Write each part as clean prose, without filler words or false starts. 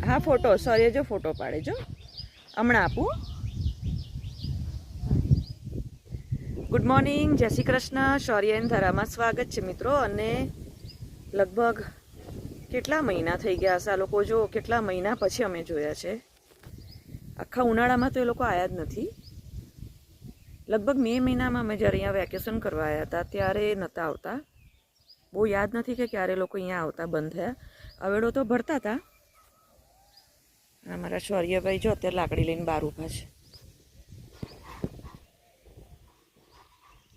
હા photo sorry જો photo પાડે જો હમણાં આપું. ગુડ મોર્નિંગ, જય શ્રી કૃષ્ણ. શૌર્ય એન્ડ ધરામાં સ્વાગત છે મિત્રો. અને લગભગ કેટલા મહિના થઈ ગયા હશે આ લોકો, જો કેટલા મહિના પછી અમે જોયા છે. આખા ઉનાળામાં તો એ લોકો આવ્યા જ નથી. લગભગ મે મહિનામાં અમે જ્યારે અહીંયા વેકેશન કરવા આવ્યા હતા ત્યારે નહોતા આવતા. બહુ યાદ નથી કે ક્યારે લોકો અહીંયા આવતા બંધ થયા. અવેડો તો ભરતા હતા. અમારા શૌર્યભાઈ જો અત્યારે લાકડી લઈને બહાર ઊભા છે.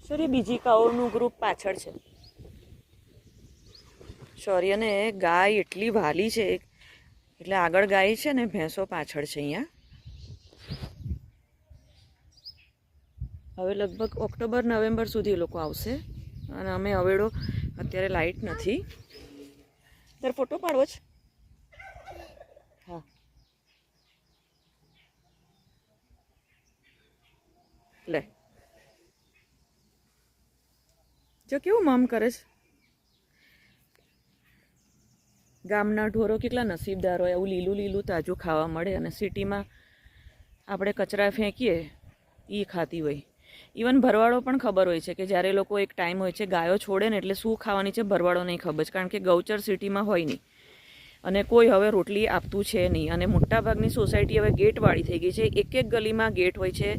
શૌર્ય બીજી કાઓનું ગ્રુપ પાછળ છે. શૌર્યને ગાય એટલી વાલી છે એટલે આગળ ગાય છે ને ભેંસો પાછળ છે અહીંયા. હવે લગભગ ઓક્ટોબર નવેમ્બર સુધી એ લોકો આવશે. અને અમે અવેડો અત્યારે લાઇટ નથી. તારે ફોટો પાડવો છે? હા લે જો કેવું મમ કરે છે. ગામના ઢોરો કેટલા નસીબદાર હોય, એવું લીલું લીલું તાજું ખાવા મળે. અને સિટીમાં આપણે કચરા ફેંકીએ એ ખાતી હોય. ઇવન ભરવાડો પણ ખબર હોય છે કે જ્યારે લોકો એક ટાઈમ હોય છે ગાયો છોડે ને એટલે શું ખાવાની છે ભરવાડો નહીં ખબર છે, કારણ કે ગૌચર સિટીમાં હોય નહીં અને કોઈ હવે રોટલી આપતું છે નહીં. અને મોટાભાગની સોસાયટી હવે ગેટવાળી થઈ ગઈ છે. એક એક ગલીમાં ગેટ હોય છે,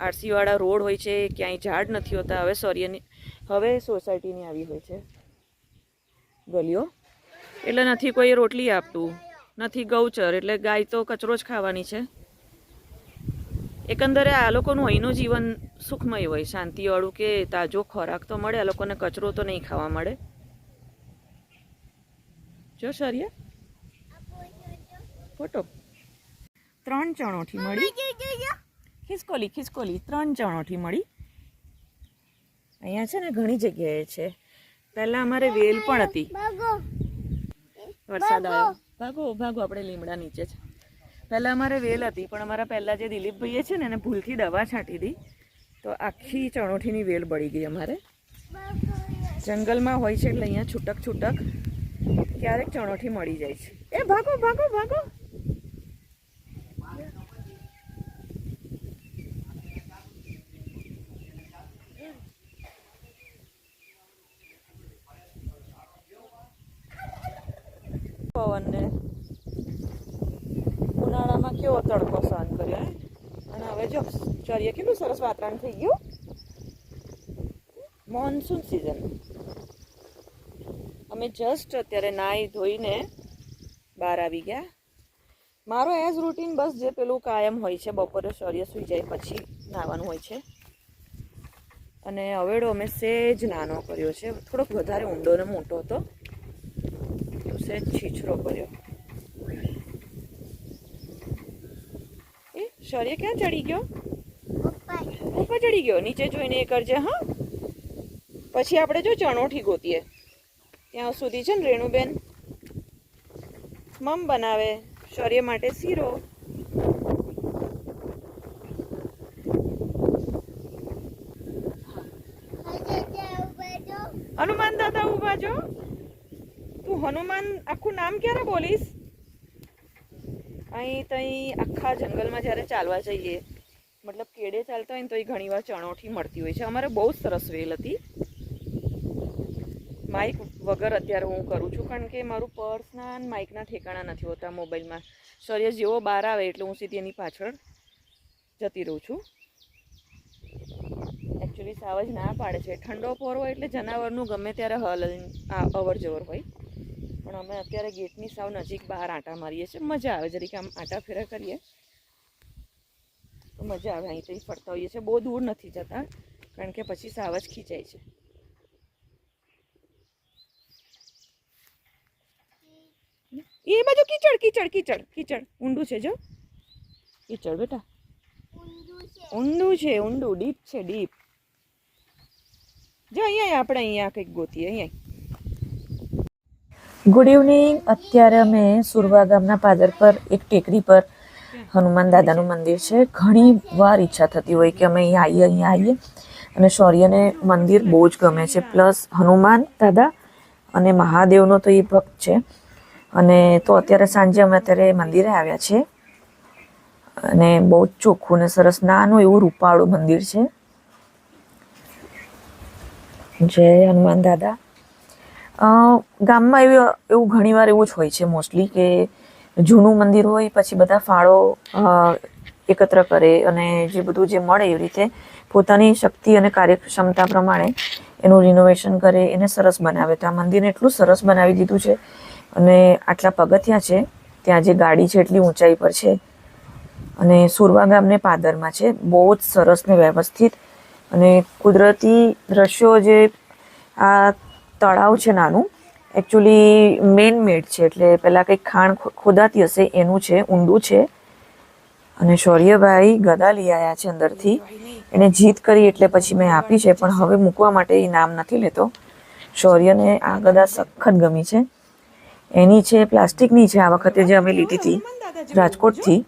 આરસીવાળા રોડ હોય છે, ક્યાંય ઝાડ નથી હોતા. હવે સોસાયટીની આવી હોય છે ગલીઓ, એટલે નથી કોઈ રોટલી આપતું, નથી ગૌચર, એટલે ગાય તો કચરો જ ખાવાની છે. એકંદરે આ લોકોનું અહીંનું જીવન સુખમય હોય, શાંતિવાળું, કે તાજો ખોરાક તો મળે, આ લોકોને કચરો તો નહીં ખાવા મળે. જો શૌર્ય ફોટો 3 ચણોઠી મળી. ખિસકોલી 3 ચણોઠી મળી. અહીંયા છે ને ઘણી જગ્યાએ છે. પહેલાં અમારે વેલ પણ હતી. વરસાદ આવ્યો, ભાગો ભાગો, આપણે લીમડા નીચે છે. પહેલાં અમારે વેલ હતી, પણ અમારા પહેલાં જે દિલીપભાઈએ છે ને એને ભૂલથી દવા છાંટી હતી તો આખી ચણોઠીની વેલ બળી ગઈ. અમારે જંગલમાં હોય છે એટલે અહીંયા છૂટક છૂટક ક્યારેક ચણોઠી મળી જાય છે. એ ભાગો ભાગો ભાગો. પવનને ઉનાળામાં કેવો તડકો સહન કર્યો. અને હવે જો શૌર્ય કેટલું સરસ વાતાવરણ થઈ ગયું. Monsoon season. અમે જસ્ટ અત્યારે નાહી ધોઈને બહાર આવી ગયા. મારો એઝ રૂટીન બસ જે પેલું કાયમ હોય છે, બપોરે શૌર્ય સૂઈ જાય પછી નાહવાનું હોય છે. અને અવેડો અમે સેજ નાનો કર્યો છે, થોડોક વધારે ઊંડો ને મોટો હતો તો સેજ છીછરો કર્યો. એ શૌર્ય ક્યાં ચડી ગયો? ઉપર ચડી ગયો. નીચે જોઈને એ કરજે હા. પછી આપણે જો ચણોઠી ગોતીએ ત્યાં સુધી છે ને રેણુબેન મમ બનાવે, શૌર્ય માટે શીરો. હનુમાન દાદા ઉભા જો. તું હનુમાન આખું નામ ક્યારે બોલીશ? અહીં તહીં આખા જંગલમાં જ્યારે ચાલવા જઈએ, મતલબ કેડે ચાલતા હોય ને તો એ ઘણીવાર ચણોઠી મળતી હોય છે. અમારે બહુ જ સરસ વેલ હતી. માઇક વગર અત્યારે હું કરું છું, કારણ કે મારું પર્સના માઇકના ઠેકાણા નથી હોતા મોબાઈલમાં. શૌર્ય જેવો બહાર આવે એટલે હું સીધી એની પાછળ જતી રહું છું. એકચ્યુઅલી સાવજ ના પાડે છે, ઠંડો પહોર હોય એટલે જનાવરનું ગમે ત્યારે અવર જવર હોય. પણ અમે અત્યારે ગેટની સાવ નજીક બહાર આંટા મારીએ છીએ. મજા આવે, જરીક આમ આંટા ફેરા કરીએ તો મજા આવે. અહીંથી ફરતા હોઈએ છીએ, બહુ દૂર નથી જતા કારણ કે પછી સાવજ ખીચાય છે. એ બાજુ કીચડ કીચડ કીચડ કીચડ ઊંડું છે. જો કીચડ બેટા ઊંડું છે, ઊંડું ડીપ છે, ડીપ. જો અહીંયા આપણે અહીંયા કંઈક ગોતીએ. અહીંયા ગુડ ઇવનિંગ. અત્યારે અમે સુરવા ગામના પાદર પર એક ટેકરી પર હનુમાન દાદાનું મંદિર છે. ઘણી વાર ઈચ્છા થતી હોય કે અમે અહીંયા આવીએ. અને શૌર્યને મંદિર બહુ જ ગમે છે. પ્લસ હનુમાન દાદા અને મહાદેવનો તો એ ભક્ત છે. અને તો અત્યારે સાંજે અમે અત્યારે મંદિરે આવ્યા છીએ અને બહુ જ ચોખ્ખું ને સરસ નાનું એવું રૂપાળું મંદિર છે. જય હનુમાન દાદા. ગામમાં એવું ઘણીવાર એવું જ હોય છે મોસ્ટલી કે જૂનું મંદિર હોય પછી બધા ફાળો એકત્ર કરે અને જે બધું જે મળે એવી રીતે પોતાની શક્તિ અને કાર્યક્ષમતા પ્રમાણે એનું રિનોવેશન કરે, એને સરસ બનાવે. તો આ મંદિરને એટલું સરસ બનાવી દીધું છે અને આટલા પગથિયાં છે, ત્યાં જે ગાડી છે એટલી ઊંચાઈ પર છે અને સુરવા ગામને પાદરમાં છે. બહુ જ સરસ ને વ્યવસ્થિત અને કુદરતી દ્રશ્યો. જે આ તળાવ છે નાનું, એકચ્યુઅલી મેન મેડ છે, એટલે પહેલાં કંઈક ખાણ ખોદાતી હશે એનું છે, ઊંડું છે. અને શૌર્યભાઈ ગદા લઈ આવ્યા છે અંદરથી. એને જીત કરી એટલે પછી મેં આપી છે, પણ હવે મૂકવા માટે એ નામ નથી લેતો. શૌર્યને આ ગદા સખત ગમી છે. એની છે પ્લાસ્ટિકની છે, આ વખતે જે અમે લીધી હતી રાજકોટથી.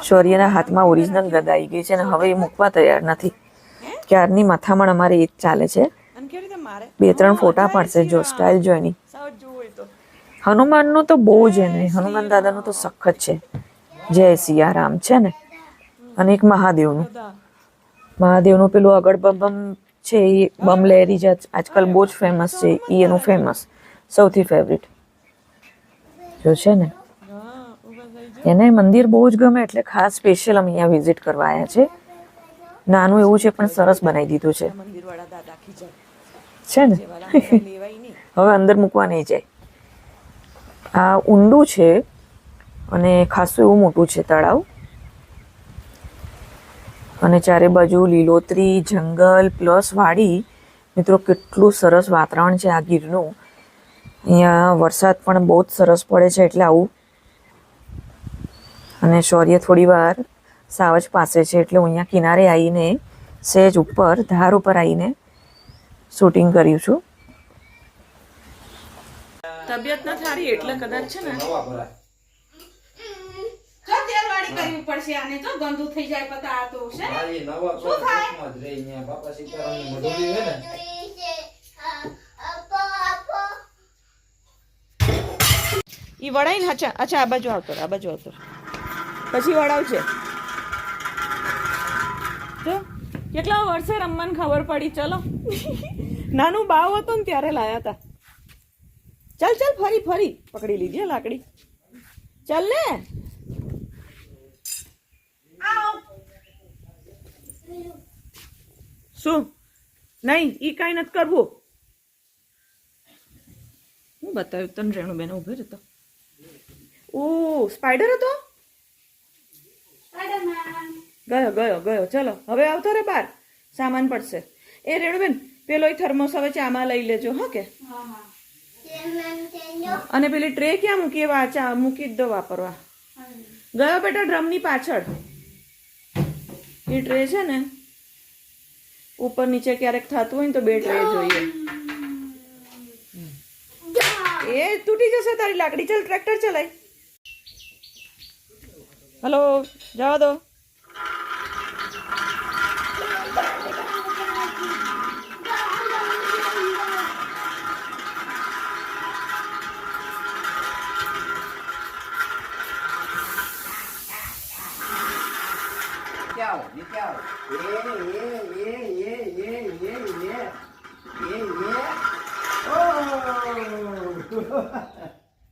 શૌર્યના હાથમાં ઓરિજિનલ ગદા આવી ગઈ છે અને હવે એ મૂકવા તૈયાર નથી. ક્યારની માથામણ અમારે એ જ ચાલે છે. 2-3 ફોટા પાડશે. જો સ્ટાઇલ જો એની. હનુમાનનું તો બહુ જ એને, હનુમાન દાદાનું તો સખત છે. જય સિયારામ છે ને. અને એક મહાદેવનું પેલું આગળ બમ છે, એ બમ લહેરી જ આજકાલ બહુ જ ફેમસ છે. એ એનું ફેમસ સૌથી ફેવરિટ જો છે ને. એને મંદિર બહુ જ ગમે એટલે ખાસ સ્પેશિયલ અમે અહીંયા વિઝિટ કરવા આવ્યા છે. નાનું એવું છે પણ સરસ બનાવી દીધું છે ને. હવે અંદર મૂકવા નહીં જાય. આ ઊંડું છે અને ખાસું એવું મોટું છે તળાવ અને ચારે બાજુ લીલોતરી, જંગલ પ્લસ વાડી. મિત્રો કેટલું સરસ વાતાવરણ છે આ ગીરનું. અહીંયા વરસાદ પણ બહુ જ સરસ પડે છે એટલે આવું. અને શૌર્ય થોડી વાર સાવજ પાસે છે એટલે હું અહીંયા કિનારે આવીને સહેજ ઉપર ધાર ઉપર આવીને શૂટિંગ કર્યું છું. તબિયત ન સારી એટલે કદાચ છે ને કરવી પડશે. આને જો ગંદુ થઈ જાય પતા આ તો છે ને શું થાય મત રે અહીંયા બાપા સીતારામની મઢુલી હે ને ઈ વડાઈને અચ્છા આ બાજુ આવતો પછી વડાવશે. જો કેટલા વર્ષે રમવાની ખબર પડી. ચલો નાનું બાવ હતો ને ત્યારે લાયા હતા. ચાલ ફરી પકડી લીધી લાકડી. ચાલ ને. શું નહીં ઈ કાંઈ નથી કરવું. હું બતાવ્યું તને રેણુબેન ઉભે રહેતો. ઓ સ્પાઈડર હતો. ગયો. ચલો હવે આવતો રે બાર, સામાન પડશે. એ રેણુબેન પેલો થર્મોસ હવે ચામાં લઈ લેજો. હા કે અને પેલી ટ્રે ક્યાં મૂકી? ચા મૂકી જ દો વાપરવા. ગયો બેટા ડ્રમની પાછળ. એ ટ્રે છે ને ઉપર નીચે ક્યારેક થતું હોય ને તો 2 ટ્રે જોઈએ. એ તૂટી જશે તારી લાકડી. ચાલ ટ્રેક્ટર ચલાય. હલો જવા દો.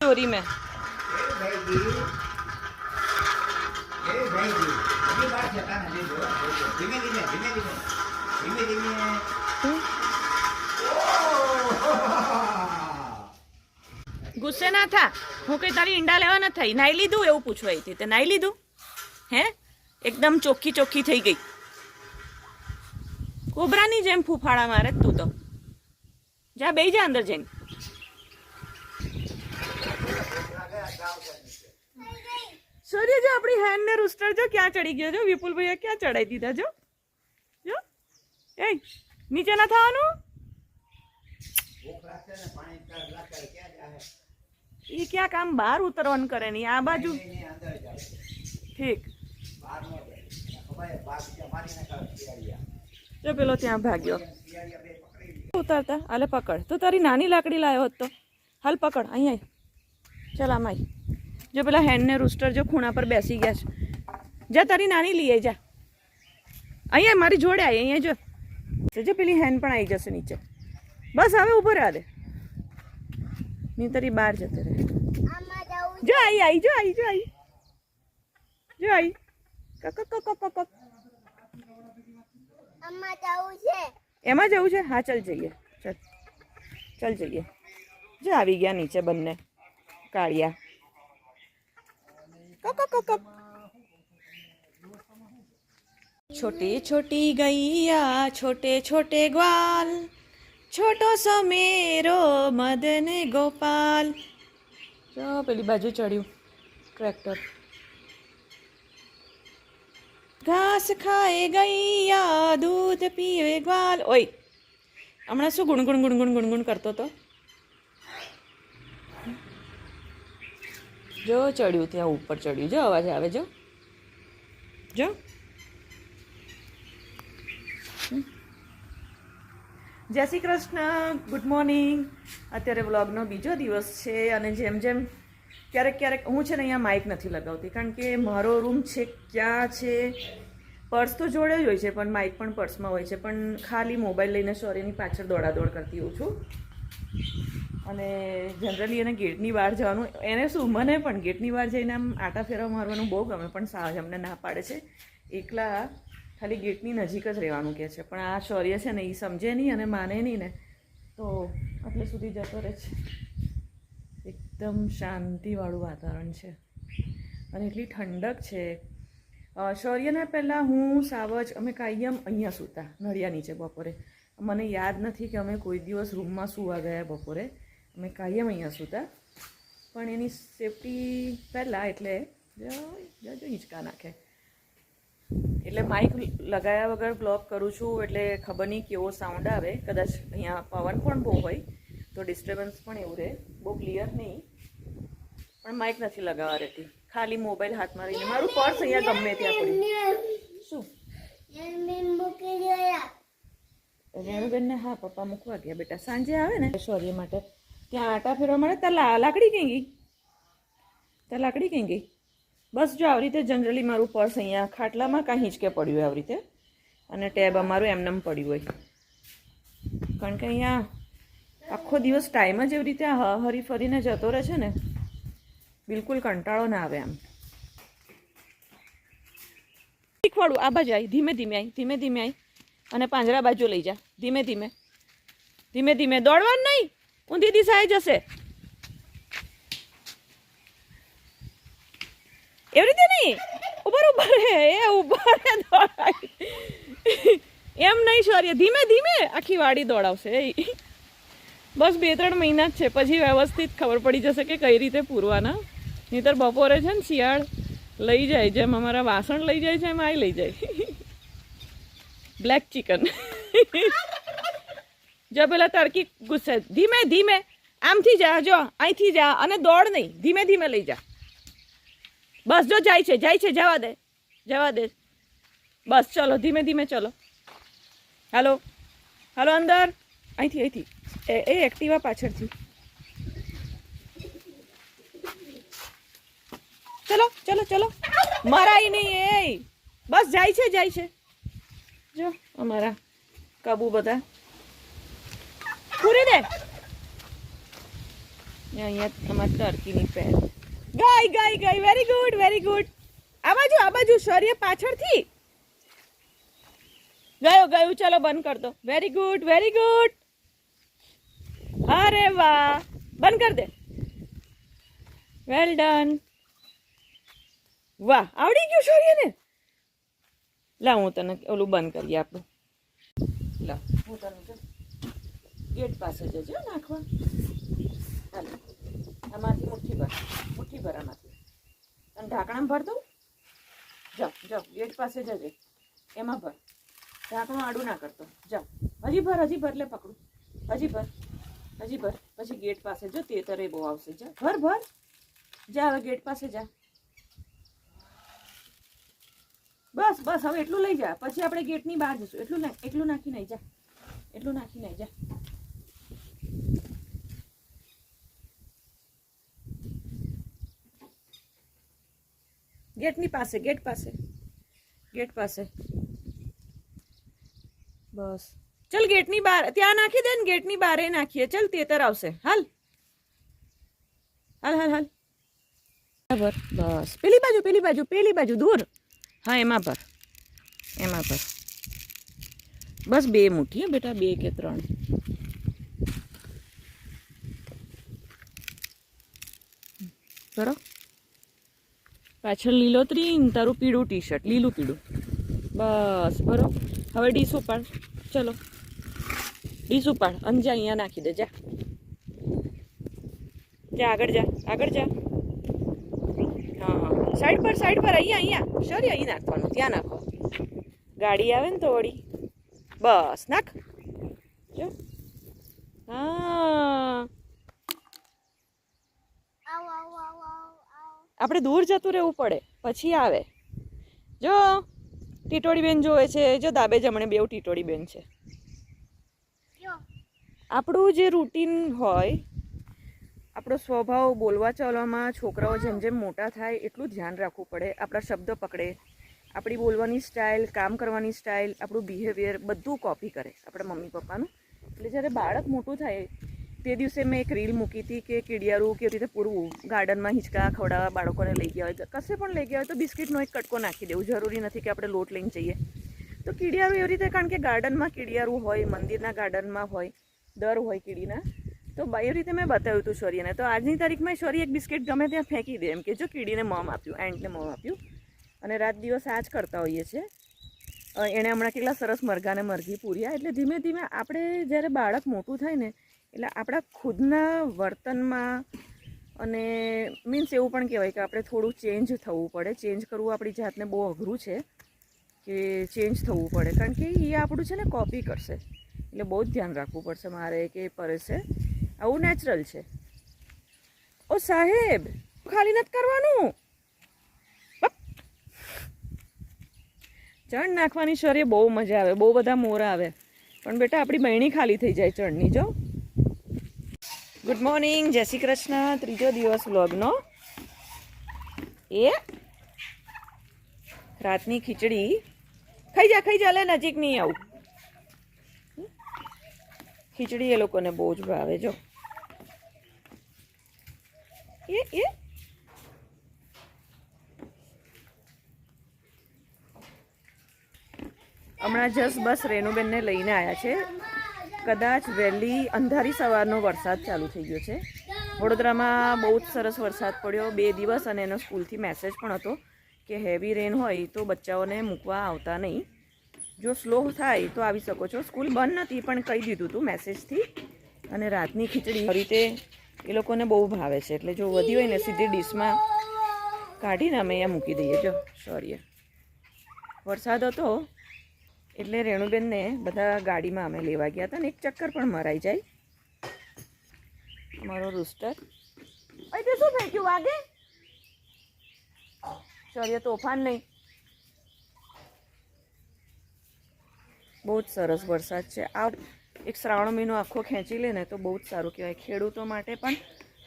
चोरी में ગુસ્સે ના થા. હું કઈ તારી ઈંડા લેવા ન થઈ. નાઈ લીધું એવું પૂછવાય હતી. તે નાઈ લીધું હે? એકદમ ચોખ્ખી થઈ ગઈ. કોબરાની જેમ ફૂફાડા મારે તું તો. જા બેહી જા અંદર જઈને. સૂર્ય જો આપણી હેન્ડ ને રૂસ્ટર જો ક્યાં ચડી ગયો. જો વિપુલ ભાઈએ ક્યાં ચડાઈ દીધા. જો એ નીચે ના થવાનું. એ ક્યાં કામ બહાર ઉતરવાનું કરે નહીં. આ બાજુ ઠીક. જો પેલો ત્યાં ભાગ્યો. ઉતરતા આલે પકડ. તો તારી નાની લાકડી લાવ્યો હતો. હાલ પકડ અહીં આય ચાલ આમ આય જો પેલા હેન ને રૂસ્ટર જો ખૂણા પર બેસી ગયા છે જા તારી નાની લઈ આય જા અહીંયા મારી જોડે આય અહીંયા જો પેલી હેન પણ આવી જશે નીચે બસ હવે ઊભો રહેવા દે ની તારી બહાર જતે રહે જો આવી જો આવી કક એમાં જવું છે હા ચાલ જઈએ ચાલ જઈએ જો આવી ગયા નીચે બંને કાળિયા કક छोटी छोटी गैया छोटे छोटे ग्वाल छोटो सा मेरो मदन गोपाल જો પેલી બાજુ ચડ્યું ટ્રેક્ટર ઘાસ ખાએ ગૈયા દૂધ પીવે ગ્વાલ ઓય હમણાં શું ગુણગુણ કરતો તો જો ચડ્યું ત્યાં ઉપર ચડ્યું જો અવાજ આવે જો જય શ્રી કૃષ્ણ ગુડ મોર્નિંગ અત્યારે વ્લોગનો બીજો દિવસ છે અને જેમ ક્યારેક હું છે ને અહીંયા માઇક નથી લગાવતી કારણ કે મારો રૂમ છે ક્યાં છે પર્સ તો જોડે જ હોય છે પણ માઇક પણ પર્સમાં હોય છે પણ ખાલી મોબાઈલ લઈને શૌર્યની પાછળ દોડાદોડ કરતી હોઉં છું અને જનરલી એને ગેટની બહાર જવાનું એને શું મને પણ ગેટની બહાર જઈને આમ આટા ફેરવા મારવાનું બહુ ગમે પણ સાહજ અમને ના પાડે છે એકલા ખાલી ગેટની નજીક જ રહેવાનું કહે છે પણ આ શૌર્ય છે ને એ સમજે નહીં અને માને નહીં ને તો આટલે સુધી જતો રહે છે એકદમ શાંતિવાળું વાતાવરણ છે અને એટલી ઠંડક છે શૌર્યના પહેલાં હું સાવજ અમે કાયમ અહીંયા સૂતા નળિયા નીચે બપોરે મને યાદ નથી કે અમે કોઈ દિવસ રૂમમાં સૂવા ગયા બપોરે અમે કાયમ અહીંયા સૂતા પણ એની સેફટી પહેલાં એટલે જો હિંચકા નાખે એટલે માઇક લગાવ્યા વગર બ્લોગ કરું છું એટલે ખબર નહીં કેવો સાઉન્ડ આવે કદાચ અહીંયા પવન પણ બહુ હોય તો ડિસ્ટર્બન્સ પણ એવું રહે બહુ ક્લિયર નહીં પણ માઇક નથી લગાવવા રહેતી ખાલી મોબાઈલ હાથમાં રહીને મારું પર્સ અહીંયા ગમે ત્યાં પડ્યું શું રેણુબેનને હા પપ્પા મૂકવા ગયા બેટા સાંજે આવે ને શૌર્ય માટે ત્યાં આટા ફેરવા મળે ત્યાં લાકડી ક્યાં ગઈ બસ જો આવી રીતે જનરલી મારું પર્સ અહીંયા ખાટલામાં કાંઈ હિંચકે પડ્યું હોય આવી રીતે અને ટેબ અમારું એમનેમ પડ્યું હોય કારણ કે અહીંયા આખો દિવસ ટાઈમ જ એવી રીતે હરી ફરીને જતો રહે છે ને બિલકુલ કંટાળો ના આવે આમ શીખવાડું આ બાજુ આવી ધીમે ધીમે આવી અને પાંજરા બાજુ લઈ જા ધીમે ધીમે દોડવાનું નહીં ઊંધી દિશાએ જશે એવી રીતે નહીં ઉભર રે દોડાય એમ નહીં શૌર્ય ધીમે આખી વાડી દોડાવશે બસ 2-3 મહિના જ છે પછી વ્યવસ્થિત ખબર પડી જશે કે કઈ રીતે પૂરવાના નહીંતર બપોરે છે ને શિયાળ લઈ જાય જેમ અમારા વાસણ લઈ જાય છે એમ આ લઈ જાય બ્લેક ચિકન જો પેલા તડકી ગુસ્સે ધીમે આમથી જા જો અહીંથી જા અને દોડ નહીં ધીમે લઈ જા બસ જો જાય છે જવા દે બસ ચલો ધીમે ચલો હાલો અંદર અહીંથી એ એક્ટિવા પાછળથી ચલો મરાય નહીં એ બસ જાય છે જો અમારા કાબુ બધા પૂરી દે અહીંયા અમારી ટર્કીની પેર ગાય વેરી ગુડ આ બાજુ શૌર્ય પાછળથી ગયું ચલો બંધ કર દો વેરી ગુડ અરે વાહ બંધ કર દે વેલ ડન વાહ આવડી ગયું શૌર્યને લા હું તને ઓલું બંધ કરી આપું લા હું તને ગેટ પાસે જજો નાખવા હાલ આમાંથી મુઠ્ઠી ભર આમાંથી અને ઢાંકણામાં ભર દઉં જાઓ ગેટ પાસે જજે એમાં ભર ઢાંકણું આડું ના કરતો જાઓ હજી ભર લે પકડું હજી ભર પછી ગેટ પાસે જો તેતરે બહુ આવશે જા ભર જા હવે ગેટ પાસે જા બસ હવે એટલું લઈ જા પછી આપણે ગેટની બહાર જશું એટલું નાખી નહીં જા ગેટની પાસે, ગેટ પાસે, ગેટ પાસે. બસ ચલ ગેટની બહાર ત્યાં નાખી દે ને, ગેટની બહાર નાખીએ. ચલ તેતર આવશે. હાલ હાલ હાલ હાલ બરાબર. બસ પેલી બાજુ, પેલી બાજુ, પેલી બાજુ દૂર. હા એમાં ભર, એમાં ભર. બસ 2 મુઠ્ઠી બેટા, 2 કે 3. બરો પાછળ લીલોતરી ને તારું પીળું ટી-શર્ટ, લીલું પીળું. બસ બરો. હવે ડીશ ઉપાડ. ચલો ડીશ ઉપાડ અને જા અહીંયા નાખી દે. જા જા આગળ જા, આગળ જા. હા સાઈડ પર, સાઈડ પર. અહીંયા સોરી, અહીં નાખવાનું. ત્યાં નાખો. ગાડી આવે ને તો વળી. બસ નાખ. જો હા આપણે દૂર જતું રહેવું પડે પછી આવે. જો ટીટોળી બેન જોવે છે. જો દાબે જમણે બેવ ટીટોળી બેન છે. આપણું જે રૂટીન હોય, આપણો સ્વભાવ બોલવા ચાલવામાં, છોકરાઓ જેમ જેમ મોટા થાય એટલું ધ્યાન રાખવું પડે. આપણા શબ્દ પકડે, આપણી બોલવાની સ્ટાઇલ, કામ કરવાની સ્ટાઇલ, આપણું બિહેવિયર બધું કોપી કરે આપણા મમ્મી પપ્પાનું. એટલે જ્યારે બાળક મોટું થાય, તે દિવસે મેં એક રીલ મૂકી હતી કે કીડિયારું કેવી રીતે પૂરવું. ગાર્ડનમાં હિંચકા ખવડાવવા બાળકોને લઈ ગયા હોય, કશે પણ લઈ ગયા હોય તો બિસ્કિટનો એક કટકો નાખી દેવું. જરૂરી નથી કે આપણે લોટ લઈને જઈએ. તો કીડિયારું એવી રીતે, કારણ કે ગાર્ડનમાં કીડિયારું હોય, મંદિરના ગાર્ડનમાં હોય, દર હોય કીડીના. તો એવી રીતે મેં બતાવ્યું હતું શૌર્યને. તો આજની તારીખમાં શૌર્ય એક બિસ્કિટ ગમે ત્યાં ફેંકી દે, એમ કે જો કીડીને મમ આપ્યું, એન્ટને મમ આપ્યું. અને રાત દિવસ આ જ કરતા હોઈએ છીએ. એણે હમણાં કેટલા સરસ મરઘાને મરઘી પૂર્યા. એટલે ધીમે ધીમે આપણે જ્યારે બાળક મોટું થાય ને, એટલે આપણા ખુદના વર્તનમાં અને મીન્સ એવું પણ કહેવાય કે આપણે થોડું ચેન્જ થવું પડે. ચેન્જ કરવું આપણી જાતને બહુ અઘરું છે કે ચેન્જ થવું પડે, કારણ કે એ આપણું છે ને કોપી કરશે. એટલે બહુ જ ધ્યાન રાખવું પડશે મારે કે પરેશે. આવું નેચરલ છે. ઓ સાહેબ ખાલી નથી કરવાનું. ચણ નાખવાની શરીર બહુ મજા આવે, બહુ બધા મોરા આવે, પણ બેટા આપણી બહેણી ખાલી થઈ જાય ચણની. જો ગુડ મોર્નિંગ, જય શ્રી કૃષ્ણ. 3જો દિવસ વ્લોગનો. એ રાતની ખીચડી ખાઈ જા, લે નજીક નહીં આવું. ખીચડી એ લોકોને બહુ જ ભાવે. જો એ હમણાં જસ્ટ બસ રેણુબેનને લઈને આવ્યા છે. કદાચ વહેલી અંધારી સવારનો વરસાદ ચાલુ થઈ ગયો છે. વડોદરામાં બહુ જ સરસ વરસાદ પડ્યો 2 દિવસ, અને એનો સ્કૂલથી મેસેજ પણ હતો કે હેવી રેન હોય તો બચ્ચાઓને મૂકવા આવતા નહીં. જો સ્લો થાય તો આવી શકો છો. સ્કૂલ બંધ નથી પણ કહી દીધું હતું મેસેજથી. અને રાતની ખીચડી રીતે એ લોકોને બહુ ભાવે છે. એટલે જો વધી હોય ને સીધી ડીશમાં કાઢીને અમે અહીંયા મૂકી દઈએ. જો સોરી, વરસાદ હતો એટલે રેણુબેનને બધા ગાડીમાં અમે લેવા ગયા હતા, ને એક ચક્કર પણ મરાઈ જાય. અમારો રૂસ્ટર તે શું ફેંક્યું વાગે? સોરી, તોફાન નહીં. બહુ જ સરસ વરસાદ છે. આ એક શ્રાવણ મહિનો આખો ખેંચી લે ને તો બહુ જ સારું કહેવાય. ખેડૂતો માટે પણ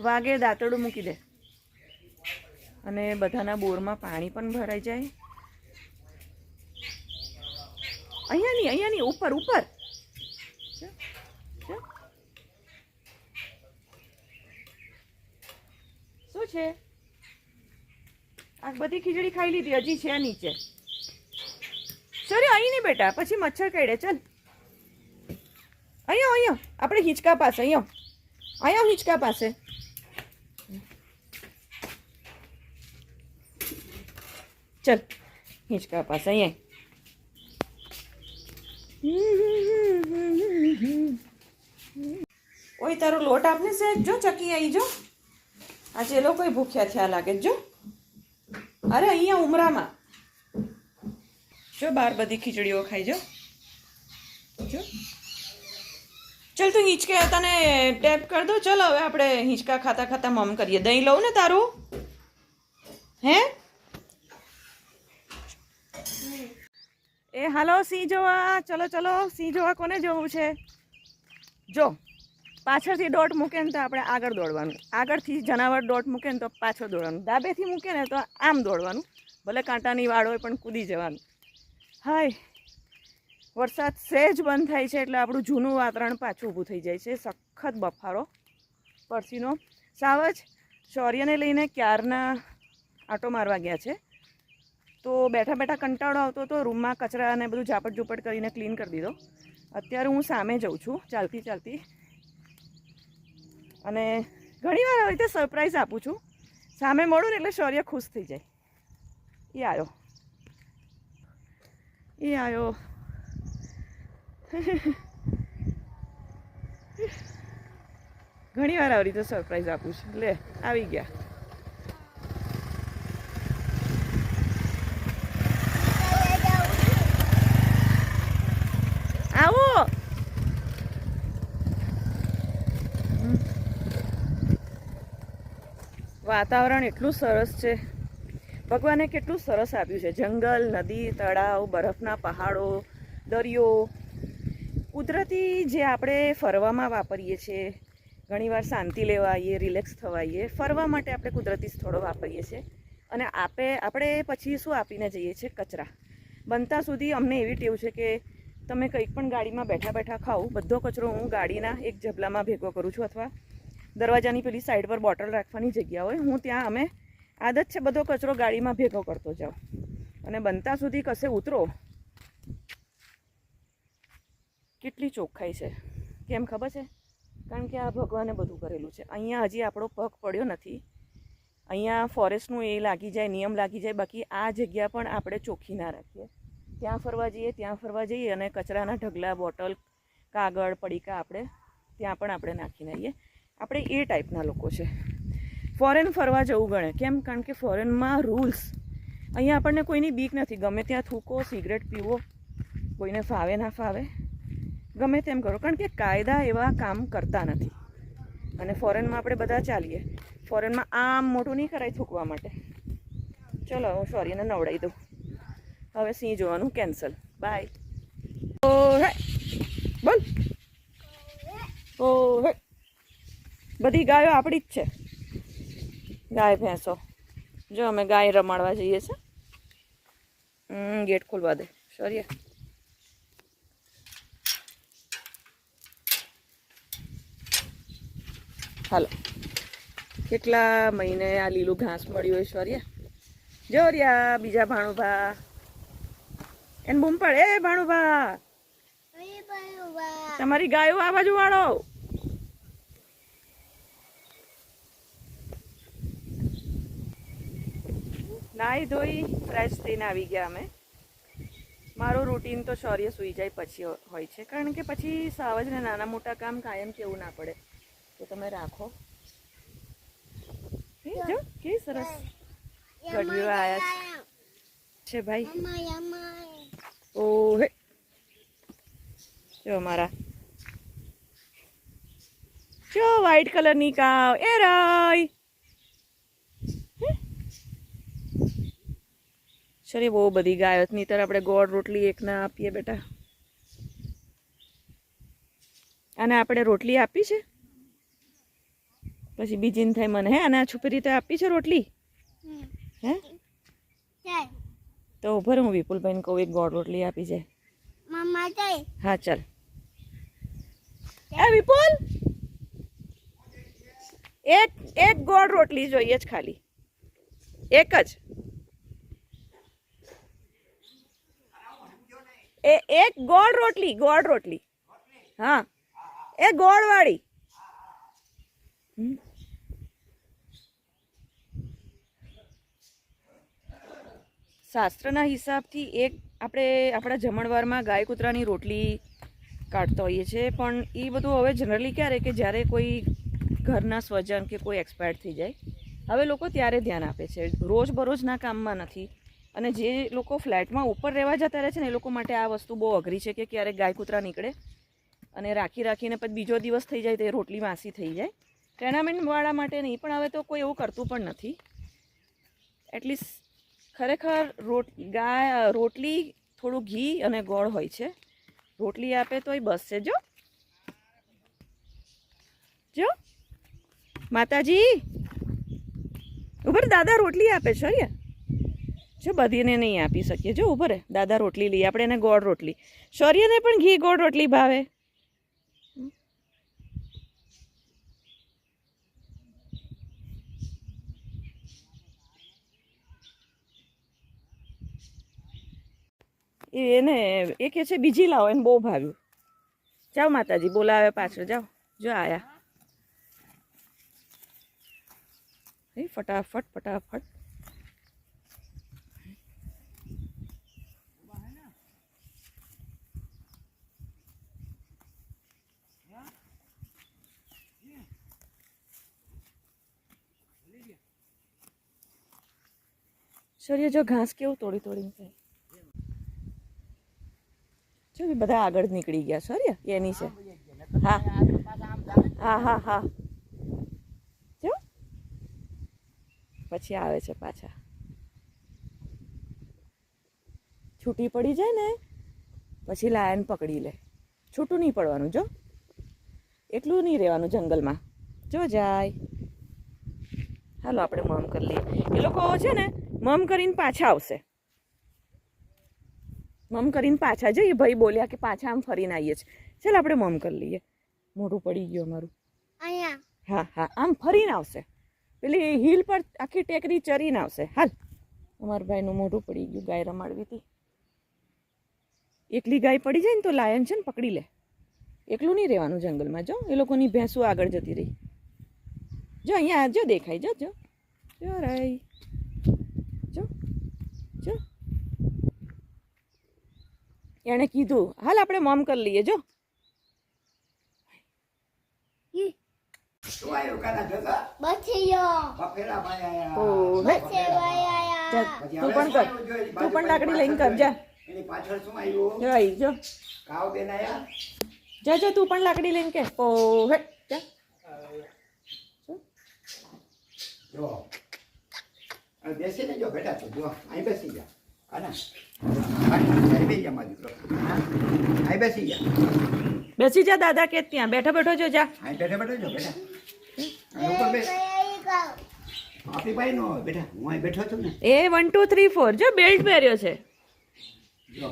વાગે દાંતરડું મૂકી દે, અને બધાના બોરમાં પાણી પણ ભરાઈ જાય. અહીંયા નહીં, ઉપર શું છે? આ બધી ખીચડી ખાઈ લીધી, હજી છે નીચે. સોરી, અહીં નહીં બેટા, પછી મચ્છર કરડે. ચાલ અહીંયા આપણે હિંચકા પાસે, અહીંયા હિંચકા પાસે. ચાલ હિંચકા પાસે અહીંયા. ઓય તારો લોટ આપને સેજ. જો ચકી આવી. જો આજે એ લોકો ભૂખ્યા થયા લાગે. જો અરે અહીંયા ઉમરામાં જો બાર બધી ખીચડીઓ ખાઈ. જો ચલ તું હિંચકે તને ટેપ કર દો. ચલ હવે આપણે હિંચકા ખાતા ખાતા મમ કરીએ. દહીં લઉં ને તારું? હે એ હાલો સિંહ જોવા. ચલો સિંહ જોવા. કોને જોવું છે? જો પાછળથી દોટ મૂકે ને તો આપણે આગળ દોડવાનું, આગળથી જનાવર દોટ મૂકે ને તો પાછળ દોડવાનું, ડાબેથી મૂકે ને તો આમ દોડવાનું, ભલે કાંટાની વાળ હોય પણ કૂદી જવાનું. હાય, વરસાદ સહેજ બંધ થાય છે એટલે આપણું જૂનું વાતાવરણ પાછું ઊભું થઈ જાય છે. સખત બફારો, પરસીનો. સાવજ શૌર્યને લઈને ક્યારના આંટો મારવા ગયા છે, તો બેઠા બેઠા કંટાળો આવતો હતો. રૂમમાં કચરા અને બધું ઝાપટ ઝૂપટ કરીને ક્લીન કરી દીધો. અત્યારે હું સામે જઉં છું ચાલતી ચાલતી, અને ઘણી વાર આવી રીતે સરપ્રાઈઝ આપું છું. સામે મળું ને એટલે શૌર્ય ખુશ થઈ જાય. એ આવ્યો. ઘણી વાર આવી રીતે સરપ્રાઈઝ આપું છું. લે, આવી ગયા. આવો. વાતાવરણ એટલું સરસ છે. ભગવાને કેટલું સરસ આપ્યું છે. જંગલ, નદી, તળાવ, બરફના પહાડો, દરિયો. કુદરતી જે આપણે ફરવામાં વાપરીએ છીએ, ઘણીવાર શાંતિ લેવા આવીએ, રિલેક્સ થવા આવીએ, ફરવા માટે આપણે કુદરતી સ્થળો વાપરીએ છીએ. અને આપણે પછી શું આપીને જઈએ છીએ? કચરા. બનતા સુધી અમને એવી ટેવ છે કે તમે કંઈક પણ ગાડીમાં બેઠા બેઠા ખાઓ, બધો કચરો હું ગાડીના એક ઝબલામાં ભેગો કરું છું, અથવા દરવાજાની પેલી સાઈડ પર બોટલ રાખવાની જગ્યા હોય, હું ત્યાં અમે આદત છે બધો કચરો ગાડીમાં ભેગો કરતો જાઉં. અને બનતા સુધી કશે ઉતરો, કેટલી ચોખ્ખાઈ છે. કેમ ખબર છે? કારણ કે આ ભગવાને બધું કરેલું છે. અહીંયા હજી આપણો પગ પડ્યો નથી. અહીંયા ફોરેસ્ટનું એ લાગી જાય, નિયમ લાગી જાય. બાકી આ જગ્યા પણ આપણે ચોખ્ખી ના રાખીએ. ત્યાં ફરવા જઈએ અને કચરાના ઢગલા, બોટલ, કાગળ, પડીકા ત્યાં પણ આપણે નાખીને આવીએ. આપણે એ ટાઈપના લોકો છે. ફોરેન ફરવા જવું ગણે. કેમ? કારણ કે ફોરેનમાં રૂલ્સ. અહીંયા આપણને કોઈની બીક નથી. ગમે ત્યાં થૂકો, સિગરેટ પીવો, કોઈને ફાવે ના ફાવે, ગમે તેમ કરો. કારણ કે કાયદા એવા કામ કરતા નથી. અને ફોરેનમાં આપણે બધા ચાલીએ. ફોરેનમાં આમ મોટું નહીં કરાય થૂકવા માટે. ચલો, હું શૌર્યને નવડાવી દઉં. હવે સિંહ જોવાનું કેન્સલ. બાય. ઓ હે બોલ. ઓ હે. બધી ગાયો આપણી જ છે. ગાય ભેંસો. જો અમે ગાય રમાડવા જઈએ છીએ. ગેટ ખોલવા દે શૌર્ય. હાલો. કેટલા મહિને આ લીલું ઘાસ મળ્યું હોય શૌર્ય. જો રહ્યા બીજા ભાણુભા. એને બૂમ પડે. એ ભાણુભા, તમારી ગાયો આ બાજુ વાળો. નાહી ધોઈ ફ્રેશ થઈને આવી ગયા અમે. મારું રૂટીન તો શૌર્ય સૂઈ જાય પછી હોય છે, કારણ કે પછી સાવજને નાના મોટા કામ કાયમ કેવું ના પડે. તો તમે રાખો. જો કે સરસ ગઢવીઓ આયા છે ભાઈ. ઓહે, જો મારા જો વ્હાઈટ કલરની કાવ. એ રાય સરી બહુ બધી ગાયો. નહીતર આપણે ગોળ રોટલી એક ના આપીએ બેટા. અને આપણે રોટલી આપી છે, પછી બીજીને થાય મને હે અને છુપી રીતે આપી છે રોટલી. હે તો ઉભર હું વિપુલભાઈને કહું એક ગોળ રોટલી આપી જાય. હા ચાલ. એ વિપુલ, એક ગોળ રોટલી જોઈએ જ ખાલી. એક જ. એક ગોળ રોટલી. હા, એ ગોળ વાળી. શાસ્ત્રના હિસાબથી એક આપણે આપણા જમણવારમાં ગાય કૂતરાની રોટલી કાઢતા હોઈએ છીએ. પણ એ બધું હવે જનરલી ક્યારે કે જ્યારે કોઈ ઘરના સ્વજન કે કોઈ એક્સપાયર થઈ જાય, હવે લોકો ત્યારે ધ્યાન આપે છે. રોજબરોજના કામમાં નથી. અને જે લોકો ફ્લેટમાં ઉપર રહેવા જતા રહે છે ને, એ લોકો માટે આ વસ્તુ બહુ અઘરી છે કે ક્યારેક ગાય કૂતરા નીકળે અને રાખીને પછી બીજો દિવસ થઈ જાય તો એ રોટલી વાસી થઈ જાય. ટેનામેન્ટવાળા માટે નહીં, પણ હવે તો કોઈ એવું કરતું પણ નથી. એટલીસ્ટ ખરેખર રોટલી થોડું ઘી અને ગોળ હોય છે. રોટલી આપે તોય બસ છે. જો માતાજી ઉપર દાદા રોટલી આપે છે. જો બધીને નહીં આપી શકીએ. જો ઉભો રે, દાદા રોટલી લઈએ આપણે, એને ગોળ રોટલી. શૌર્યને પણ ઘી ગોળ રોટલી ભાવે. એને એ કહે છે બીજી લાવો, એને બહુ ભાવ્યું. જાઓ માતાજી બોલાવે પાછળ, જાઓ. જો આયા ફટાફટ ફટાફટ. શૌર્ય જો ઘાસ કેવું તોડી તોડીને ખાય. જો બધા આગળ નીકળી ગયા. શૌર્ય એની છે. હા હા હા હા. જો પછી આવે છે પાછા. છૂટી પડી જાય ને પછી લાયન પકડી લે. છૂટું નહીં પડવાનું. જો એટલું નહીં રહેવાનું જંગલમાં. જો જાય. હાલો આપણે મમ કરી લઈએ. એ લોકો છે ને મમ કરીને પાછા આવશે. મમ કરીને પાછા જઈએ. ભાઈ બોલ્યા કે પાછા આમ ફરીને આવીએ છીએ. ચાલ આપણે મમ કરી લઈએ. મોઢું પડી ગયું અમારું. હા હા આમ ફરીને આવશે. પેલી હિલ પર આખી ટેકરી ચરીને આવશે. હાલ અમારા ભાઈનું મોઢું પડી ગયું. ગાય રમાડવી હતી. એકલી ગાય પડી જાય ને તો લાયન છે ને પકડી લે. એકલું નહીં રહેવાનું જંગલમાં. જો એ લોકોની ભેંસો આગળ જતી રહી. જો અહીંયા જો દેખાય. જો જો જો રાઈ. જો જો એણે કીધું હાલ આપણે મમ કરી લઈએ. જો તું પણ કર. તું પણ લાકડી લઈને કર. જા જો આઈ જો. જા જા તું પણ લાકડી લઈને કે ઓ હે જા. બેસી ને જો બેટા તો જો અહીં બેસી જા. બેસી જા. બેસી જા દાદા કે ત્યાં બેઠો બેઠો જો જા. અહીં બેઠા બેઠો જો બેટા. ઉપર બેસ. આપી ભાઈ નો બેટા હું અહીં બેઠો છું ને. એ 1 2 3 4 જો બેલ્ટ પહેર્યો છે. જો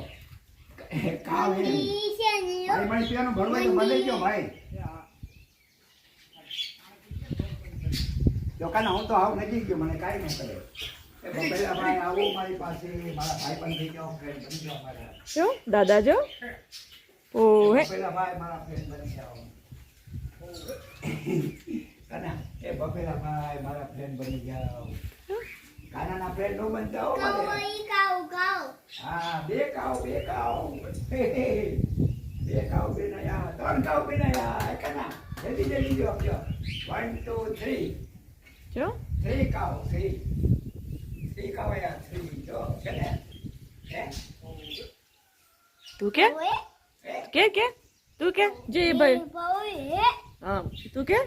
કાવ એ ભાઈ મને પીવાનું ભરવા તો મને જો ભાઈ. જો કાના હું તો આવ નજીક ગયો મને કાઈ ન કરે. પેલા ભાઈ આવો મારી પાસે. મારા ભાઈ પણ થઈ ગયો ફ્રેન્ડ બની ગયો મારા. જો દાદા જો. ઓ હે પેલા ભાઈ મારા ફ્રેન્ડ બની ગયા. કાના એ બપેલા ભાઈ મારા ફ્રેન્ડ બની ગયા. કાનાના ફ્રેન્ડ નો બનતા હો મને. હા બે કાવ બે કાવ બે નયા 3 કાવ બે નયા. કાના જલ્દી જલ્દી જો 1 2 3 જો 3 કાવ 3 કાવ યાર 3 જો છે ને. હે તું કે તું કે જે ભાઈ હા તું કે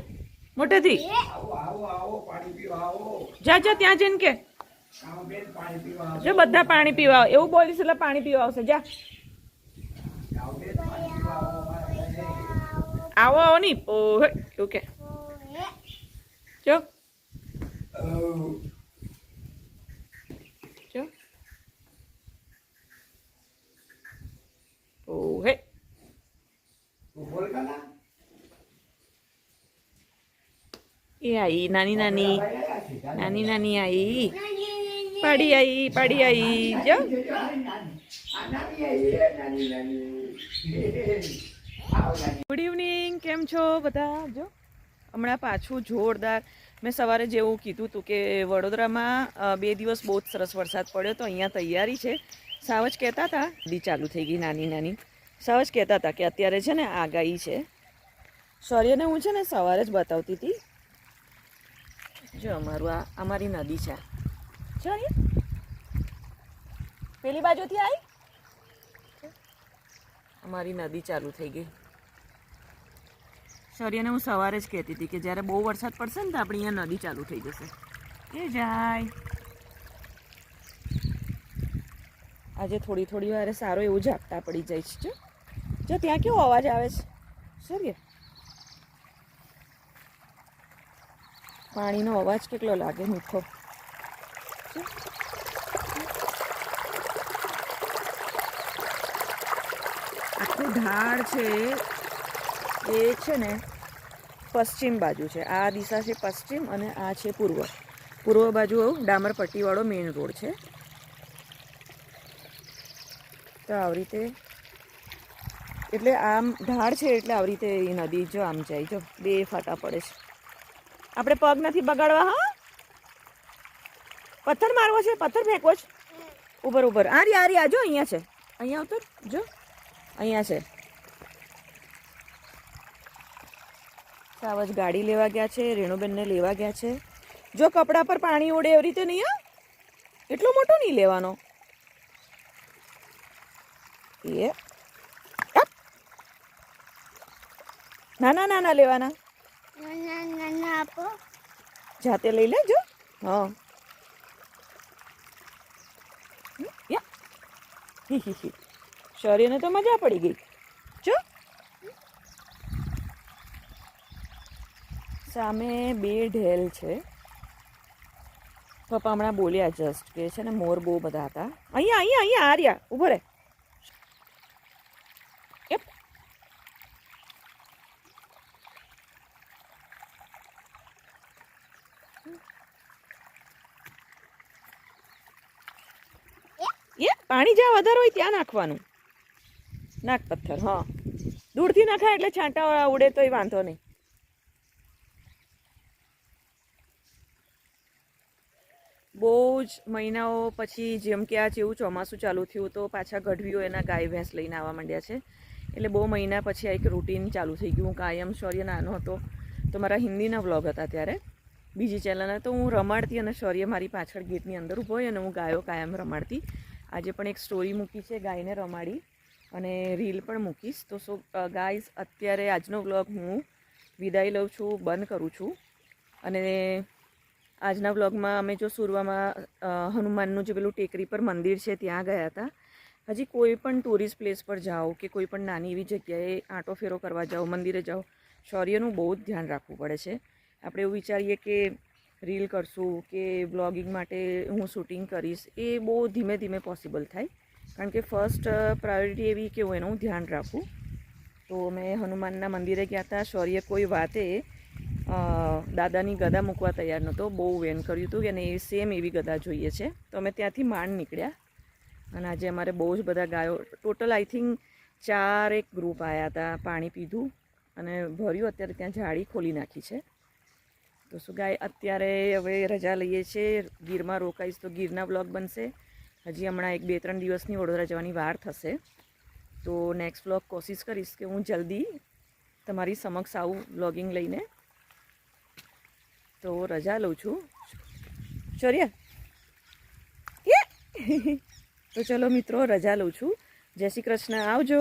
મોટેથી આવો આવો આવો પાણી પીવા આવો. જા જા ત્યાં જઈને કે કાવ બેન પાણી પીવા આવો. જો બધા પાણી પીવા આવે એવું બોલીશ એટલે પાણી પીવા આવશે. જા કાવ બેન પાણી પીવા આવો મારા ભાઈ. આવો આવો નહીં ઓ હે તું કે જો જો ઓ હે બોલ કાના. એ આઈ નાની નાની આઈ પાડી આઈ જો. Good evening. કેમ છો બધા? જો હમણાં પાછું જોરદાર મેં સવારે જેવું કીધું હતું કે વડોદરામાં 2 દિવસ બહુ જ સરસ વરસાદ પડ્યો તો અહીંયા તૈયારી છે. સાવજ કહેતા હતા નદી ચાલુ થઈ ગઈ નાની. સાવજ કહેતા હતા કે અત્યારે છે ને આગાહી છે. શૌર્યને હું છે ને સવારે જ બતાવતી હતી. જો અમારી નદી છે. જો પેલી બાજુથી આવી અમારી નદી ચાલુ થઈ ગઈ. શૌર્યને હું સવારે જ કહેતી હતી કે જ્યારે બહુ વરસાદ પડશે ને તો આપણી અહીંયા નદી ચાલુ થઈ જશે. એ જાય આજે થોડી વારે સારો એવું ઝાપટા પડી જાય છે. જો ત્યાં કેવો અવાજ આવે છે શૌર્ય? પાણીનો અવાજ કેટલો લાગે મીઠો. ઢાળ છે એ છે ને પશ્ચિમ બાજુ છે. આ દિશા છે પશ્ચિમ અને આ છે પૂર્વ. પૂર્વ બાજુ ડામર પટ્ટીવાળો મેઇન રોડ છે. તો આવી રીતે એટલે આમ ઢાળ છે એટલે આવી રીતે એ નદી જો આમ જાય. જો બે ફાટા પડે છે. આપણે પગ નથી બગાડવા. હા, પથ્થર મારવો છે, પથ્થર ફેંકવો છે. ઉપર ઉપર આ રી આ જો અહીંયા છે. અહીંયા ઉતર જો અહીંયા છે. સાવજ ગાડી લેવા ગયા છે, રેણુબેનને લેવા ગયા છે. જો કપડા પર પાણી ઉડે એવી રીતે નહીં. હા, એટલો મોટો નહીં લેવાનો. એ નાના નાના લેવાના. જાતે લઈ લેજો. હા, શૌર્યને તો મજા પડી ગઈ. જો સામે બે ઢેલ છે. પપ્પા હમણાં બોલ્યા જસ્ટ કે છે ને મોર બહુ બધા હતા. અહીંયા અહીંયા અહીંયા આર્યા ઉભો રહે. પાણી જ્યાં વધારે હોય ત્યાં નાખવાનું. નાખ પથ્થર. હા, દૂરથી નાખાય એટલે છાંટા ઉડે તોય વાંધો નહીં. બહુ જ મહિનાઓ પછી જેમ કે આ જેવું ચોમાસું ચાલુ થયું તો પાછા ગઢવીઓ એના ગાય ભેંસ લઈને આવવા માંડ્યા છે. એટલે બહુ મહિના પછી આ એક રૂટીન ચાલુ થઈ ગયું. કાયમ શૌર્ય નાનો હતો તો મારા હિન્દીના વ્લોગ હતા ત્યારે બીજી ચેનલના, તો હું રમાડતી અને શૌર્ય મારી પાછળ ગેટની અંદર ઊભો હોય અને હું ગાયો કાયમ રમાડતી. આજે પણ એક સ્ટોરી મૂકી છે ગાયને રમાડી અને રીલ પણ મૂકીશ. તો સો ગાઈઝ, અત્યારે આજનો વ્લોગ હું વિદાય લઉં છું, બંધ કરું છું. અને આજના વ્લોગમાં અમે જો સુરવામાં હનુમાનનું જે પેલું ટેકરી પર મંદિર છે ત્યાં ગયા હતા. હજી કોઈ પણ ટુરિસ્ટ પ્લેસ પર જાઓ કે કોઈ પણ નાની એવી જગ્યાએ આંટો ફેરો કરવા જાઓ, મંદિરે જાઓ, શૌર્યનું બહુ જ ધ્યાન રાખવું પડે છે. આપણે એવું વિચારીએ કે રીલ કરશું કે બ્લોગિંગ માટે હું શૂટિંગ કરીશ, એ બહુ ધીમે ધીમે પોસિબલ થાય. કારણ કે ફર્સ્ટ પ્રાયોરિટી એવી કે હું એનું ધ્યાન રાખું. તો મેં હનુમાનના મંદિરે ગયા હતા. શૌર્ય કોઈ વાતે દાદાની ગદા મૂકવા તૈયાર નહોતો. બહુ વેન કર્યું હતું કે એને સેમ એવી ગદા જોઈએ છે. તો અમે ત્યાંથી માંડ નીકળ્યા અને આજે અમારે બહુ જ બધા ગાયો, ટોટલ આઈ થિંક 4 ગ્રુપ આવ્યા હતા. પાણી પીધું અને ભર્યું. અત્યારે ત્યાં જાળી ખોલી નાખી છે. તો શું ગાય, અત્યારે હવે રજા લઈએ છીએ. ગીરમાં રોકાઈશ તો ગીરના વ્લોગ બનશે. હજી હમણાં 1-2-3 દિવસની વડોદરા જવાની વાર થશે. તો નેક્સ્ટ વ્લોગ કોશિશ કરીશ કે હું જલ્દી તમારી સમક્ષ આવું વ્લોગિંગ લઈને. તો રજા લઉં છું. શૌર્ય તો ચલો મિત્રો, રજા લઉં છું. જય શ્રી કૃષ્ણ. આવજો.